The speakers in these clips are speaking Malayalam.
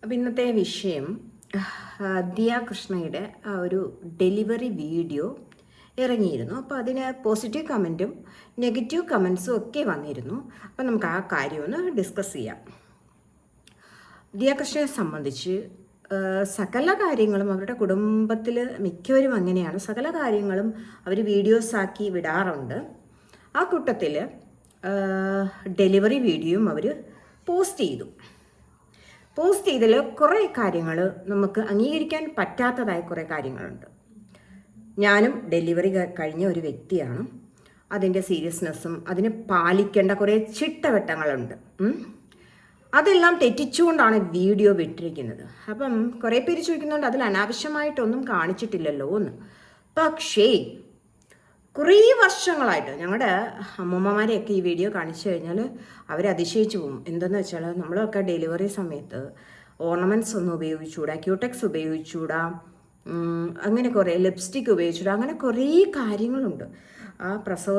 അപ്പോൾ ഇന്നത്തെ വിഷയം ദിയ കൃഷ്ണയുടെ ആ ഒരു ഡെലിവറി വീഡിയോ ഇറങ്ങിയിരുന്നു. അപ്പോൾ അതിന് പോസിറ്റീവ് കമൻറ്റും നെഗറ്റീവ് കമൻസും ഒക്കെ വന്നിരുന്നു. അപ്പോൾ നമുക്ക് ആ കാര്യം ഒന്ന് ഡിസ്കസ് ചെയ്യാം. ദിയ കൃഷ്ണയെ സംബന്ധിച്ച് സകല കാര്യങ്ങളും അവരുടെ കുടുംബത്തിൽ മിക്കവരും അങ്ങനെയാണ്. സകല കാര്യങ്ങളും അവർ വീഡിയോസാക്കി വിടാറുണ്ട്. ആ കൂട്ടത്തിൽ ഡെലിവറി വീഡിയോയും അവർ പോസ്റ്റ് ചെയ്തതിൽ കുറേ കാര്യങ്ങൾ നമുക്ക് അംഗീകരിക്കാൻ പറ്റാത്തതായ കുറേ കാര്യങ്ങളുണ്ട്. ഞാനും ഡെലിവറി കഴിഞ്ഞ ഒരു വ്യക്തിയാണ്. അതിൻ്റെ സീരിയസ്നെസ്സും അതിന് പാലിക്കേണ്ട കുറേ ചിട്ടവട്ടങ്ങളുണ്ട്. അതെല്ലാം തെറ്റിച്ചുകൊണ്ടാണ് വീഡിയോ വിട്ടിരിക്കുന്നത്. അപ്പം കുറേ പേര് ചോദിക്കുന്നുണ്ട് അതിൽ അനാവശ്യമായിട്ടൊന്നും കാണിച്ചിട്ടില്ലല്ലോ എന്ന്. പക്ഷേ കുറേ വർഷങ്ങളായിട്ട് ഞങ്ങളുടെ അമ്മൂമ്മമാരെയൊക്കെ ഈ വീഡിയോ കാണിച്ചു കഴിഞ്ഞാൽ അവർ അതിശയിച്ചു പോകും. എന്തെന്ന് വെച്ചാൽ നമ്മളൊക്കെ ഡെലിവറി സമയത്ത് ഓർണമെൻറ്റ്സ് ഒന്നും ഉപയോഗിച്ചുകൂടാ, ക്യൂടെക്സ് ഉപയോഗിച്ചുകൂടാ, അങ്ങനെ കുറേ ലിപ്സ്റ്റിക് ഉപയോഗിച്ചുകൂടാ, അങ്ങനെ കുറേ കാര്യങ്ങളുണ്ട്. ആ പ്രസവ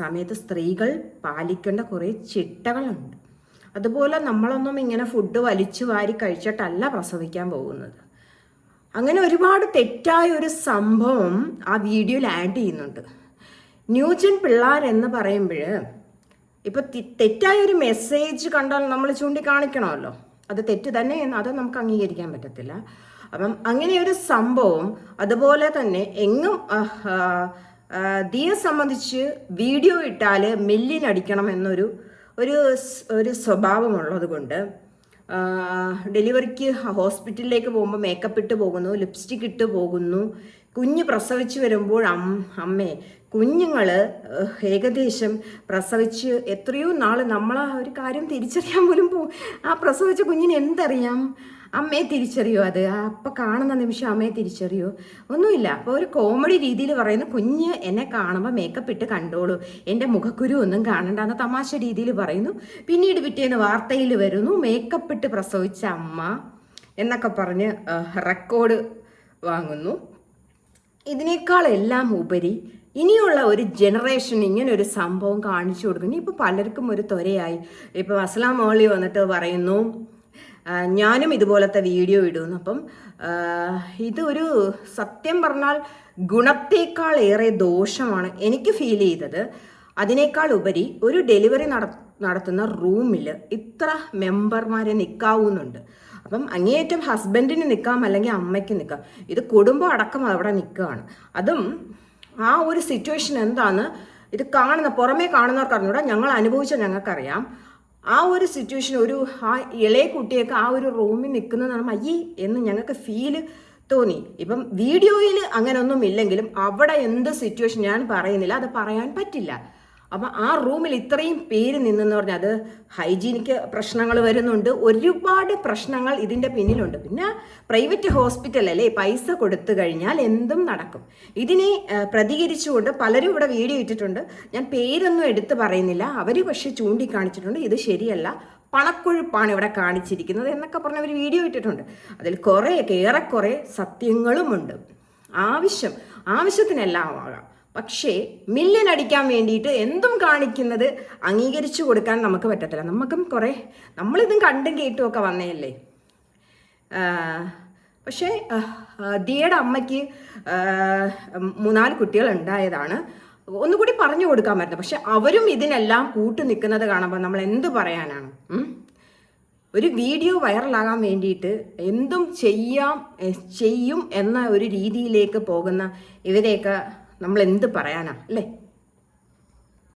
സമയത്ത് സ്ത്രീകൾ പാലിക്കേണ്ട കുറേ ചിട്ടകളുണ്ട്. അതുപോലെ നമ്മളൊന്നും ഇങ്ങനെ ഫുഡ് വലിച്ചു വാരി കഴിച്ചിട്ടല്ല പ്രസവിക്കാൻ പോകുന്നത്. അങ്ങനെ ഒരുപാട് തെറ്റായ ഒരു സംഭവം ആ വീഡിയോയിൽ ആഡ് ചെയ്യുന്നുണ്ട്. ന്യൂജൻ പിള്ളേർ എന്ന് പറയുമ്പോൾ ഇപ്പോൾ തെറ്റായൊരു മെസ്സേജ് കണ്ടാൽ നമ്മൾ ചൂണ്ടിക്കാണിക്കണമല്ലോ. അത് തെറ്റ് തന്നെയെന്ന് അത് നമുക്ക് അംഗീകരിക്കാൻ പറ്റത്തില്ല. അപ്പം അങ്ങനെയൊരു സംഭവം അതുപോലെ തന്നെ എങ്ങും ദിയെ സംബന്ധിച്ച് വീഡിയോ ഇട്ടാൽ മെല്ലിനടിക്കണം എന്നൊരു ഒരു സ്വഭാവമുള്ളത് കൊണ്ട് ഡെലിവറിക്ക് ഹോസ്പിറ്റലിലേക്ക് പോകുമ്പോൾ മേക്കപ്പ് ഇട്ട് പോകുന്നു, ലിപ്സ്റ്റിക് ഇട്ട് പോകുന്നു. കുഞ്ഞ് പ്രസവിച്ച് വരുമ്പോൾ അമ്മേ കുഞ്ഞുങ്ങൾ ഏകദേശം പ്രസവിച്ച് എത്രയോ നാൾ നമ്മൾ ആ ഒരു കാര്യം തിരിച്ചറിയാൻ പോലും ആ പ്രസവിച്ച കുഞ്ഞിന് എന്തറിയാം? അമ്മയെ തിരിച്ചറിയോ? അത് അപ്പം കാണുന്ന നിമിഷം അമ്മയെ തിരിച്ചറിയോ? ഒന്നുമില്ല. അപ്പോൾ ഒരു കോമഡി രീതിയിൽ പറയുന്നു, കുഞ്ഞ് എന്നെ കാണുമ്പോൾ മേക്കപ്പ് ഇട്ട് കണ്ടോളൂ, എൻ്റെ മുഖക്കുരു ഒന്നും കാണണ്ടെന്ന് തമാശ രീതിയിൽ പറയുന്നു. പിന്നീട് പിറ്റേന്ന് വാർത്തയിൽ വരുന്നു, മേക്കപ്പ് ഇട്ട് പ്രസവിച്ച അമ്മ എന്നൊക്കെ പറഞ്ഞ് റെക്കോർഡ് വാങ്ങുന്നു. ഇതിനേക്കാളെല്ലാം ഉപരി ഇനിയുള്ള ഒരു ജനറേഷൻ ഇങ്ങനെ ഒരു സംഭവം കാണിച്ചു കൊടുക്കുന്നു. ഇപ്പോൾ പലർക്കും ഒരു ത്വരയായി. ഇപ്പോൾ അസ്ലാം മോളി വന്നിട്ട് പറയുന്നു ഞാനും ഇതുപോലത്തെ വീഡിയോ ഇടുന്നു. അപ്പം ഇതൊരു സത്യം പറഞ്ഞാൽ ഗുണത്തേക്കാൾ ഏറെ ദോഷമാണ് എനിക്ക് ഫീൽ ചെയ്തത്. അതിനേക്കാൾ ഉപരി ഒരു ഡെലിവറി നടത്തുന്ന റൂമിൽ ഇത്ര മെമ്പർമാരെ നിൽക്കാവുന്നുണ്ട്. അപ്പം അങ്ങേയറ്റം ഹസ്ബൻഡിന് നിൽക്കാം, അല്ലെങ്കിൽ അമ്മയ്ക്ക് നിൽക്കാം. ഇത് കുടുംബം അടക്കം അവിടെ നിൽക്കുകയാണ്. അതും ആ ഒരു സിറ്റുവേഷൻ എന്താണെന്ന് ഇത് പുറമേ കാണുന്നവർക്ക് അറിഞ്ഞൂടാ, ഞങ്ങൾ അനുഭവിച്ച ഞങ്ങൾക്കറിയാം. ആ ഒരു സിറ്റുവേഷൻ ആ ഇളയ കുട്ടിയൊക്കെ ആ ഒരു റൂമിൽ നിൽക്കുന്നതാണ് അയ്യേ എന്ന് ഞങ്ങൾക്ക് ഫീല് തോന്നി. ഇപ്പം വീഡിയോയിൽ അങ്ങനെ ഒന്നും ഇല്ലെങ്കിലും അവിടെ എന്ത് സിറ്റുവേഷൻ ഞാൻ പറയുന്നില്ല, അത് പറയാൻ പറ്റില്ല. അപ്പം ആ റൂമിൽ ഇത്രയും പേര് നിന്നെന്ന് പറഞ്ഞാൽ അത് ഹൈജീനിക്ക് പ്രശ്നങ്ങൾ വരുന്നുണ്ട്, ഒരുപാട് പ്രശ്നങ്ങൾ ഇതിൻ്റെ പിന്നിലുണ്ട്. പിന്നെ പ്രൈവറ്റ് ഹോസ്പിറ്റലല്ലേ, പൈസ കൊടുത്തു കഴിഞ്ഞാൽ എന്തും നടക്കും. ഇതിനെ പ്രതികരിച്ചുകൊണ്ട് പലരും ഇവിടെ വീഡിയോ ഇട്ടിട്ടുണ്ട്. ഞാൻ പേരൊന്നും എടുത്ത് പറയുന്നില്ല. അവർ പക്ഷേ ചൂണ്ടിക്കാണിച്ചിട്ടുണ്ട് ഇത് ശരിയല്ല, പണക്കൊഴുപ്പാണ് ഇവിടെ കാണിച്ചിരിക്കുന്നത് എന്നൊക്കെ പറഞ്ഞ് അവർ വീഡിയോ ഇട്ടിട്ടുണ്ട്. അതിൽ ഏറെക്കുറെ സത്യങ്ങളുമുണ്ട്. ആവശ്യത്തിനെല്ലാം ആകാം. പക്ഷേ മില്യൻ അടിക്കാൻ വേണ്ടിയിട്ട് എന്തും കാണിക്കുന്നത് അംഗീകരിച്ചു കൊടുക്കാൻ നമുക്ക് പറ്റത്തില്ല. നമ്മളിതും കണ്ടും കേട്ടും ഒക്കെ വന്നതല്ലേ. പക്ഷേ ദിയയുടെ അമ്മയ്ക്ക് 3-4 കുട്ടികൾ ഉണ്ടായതാണ്. ഒന്നുകൂടി പറഞ്ഞു കൊടുക്കാൻ പറ്റുന്നത്. പക്ഷെ അവരും ഇതിനെല്ലാം കൂട്ടു നിൽക്കുന്നത് കാണുമ്പോൾ നമ്മൾ എന്ത് പറയാനാണ്? ഒരു വീഡിയോ വൈറലാകാൻ വേണ്ടിയിട്ട് എന്തും ചെയ്യും എന്ന ഒരു രീതിയിലേക്ക് പോകുന്ന ഇവരെയൊക്കെ നമ്മൾ എന്ത് പറയാനാ അല്ലേ?